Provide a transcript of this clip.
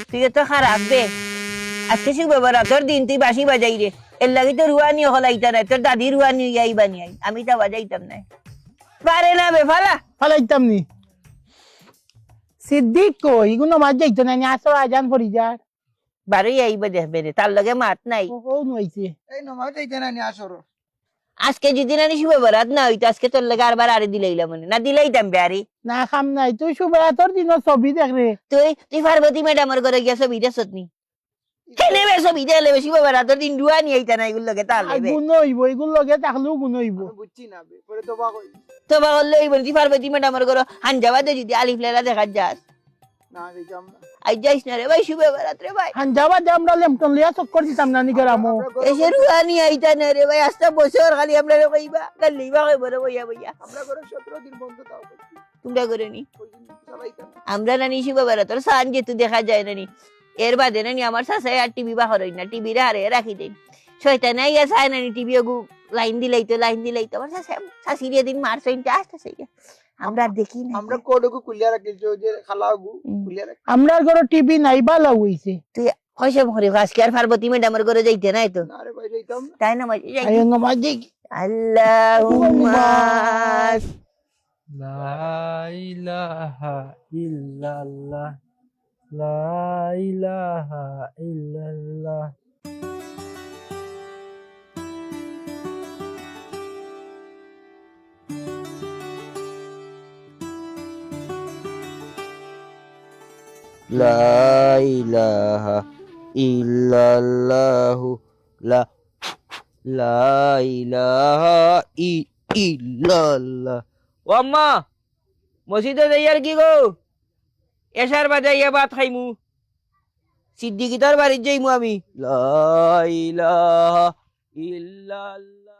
তুই তো খারাপ বে আজকে শুক্রবার তোর দিন তুই বাঁশি বাজাই রে এর লাগে তো রুয়ানি হলাইতা নাই তোর দাদি রুয়ানি আই বানিয়াই আমি তা বাজাইতাম না পারে না বে ফালা ফালাইতাম নি সিদ্দিক কই ইগুনো মাছ যাইতো না আসর আজান পড়ি যার বারোই আইবা দেখবে রে তার লগে মাত নাই ও নইছে এই নমাজ যাইতে না নি আসর আজকে যদি না শুক্রবার না হইতো আজকে তোর লগে আরবার আরে দিলাইলাম মনে না দিলাইতাম বে আরে না খাম নাই তুই শুভরাতর দিন ছবি দেখ রে তুই পার্বতী ম্যাডামের ঘরে গিয়া ছবি দেখছত নি কেনে বে ছবি দেখলে বেশি বাবা তোর দিন রুয়ানি আইতা না এগুলো লগে তার লেবে গুণ হইব এগুলো লগে থাকলেও গুণ হইব বুঝছি না বে পরে তোবা কই তো বাবা লইব তুই পার্বতী ম্যাডামের ঘরে হানজাবাদে যদি আলিফ লেলা দেখা যাস না যাইতাম না আই যাইস না রে ভাই শুক্রবার রে ভাই হানজাবাদ আমরা লেমটন লিয়া চক্কর দিতাম না নিগের আমো এসে রুয়ানি আইতা না রে ভাই আস্তা বছর খালি আমরা কইবা কাল লিবা কইব রে বইয়া বইয়া আমরা করে 17 দিন বন্ধ তাও তোমরা করে নি ওই দিন চালাইতাম আমরা নানি শুক্রবার তোর সান যেহেতু দেখা যায় নানি এর বাদে নানি আমার শাশাই আর টিভি বাহর হই না টিভি রে হারে রাখি দেন শয়তান আইয়া চায় নানি টিভি গু লাইন দিলাইতো আমার শাশিরিয়া দিন মারছে ইনটা আসতেছে আমরা আর দেখি না আমরা কোডগু কুলিয়া রাখিছ যে খালাগু কুলিয়া রাখি আমরা ঘর টিভি নাই ভালো হইছে তুই কইছে মরে আজকে আর পার্বতী ম্যাডামের ঘরে যাইতে নাই তো না রে ভাই যাইতাম না তাই না মাঝে যাই আইন মাছ যাই আল্লাহুম্মা লা ইলাহা ইল্লাল্লাহ লা ইলাহা ইল্লাল্লাহ লা ইলাহা ইল্লাল্লাহ লা ইলাহা ইল্লাল্লাহ ও আম্মা মসজিদে যাইয়ার কি গো এশার বাজাইয়া ভাত খাইমু সিদ্দিকিতার বাড়ির যাইমু আমি লা ইলাহা ইল্লাল্লাহ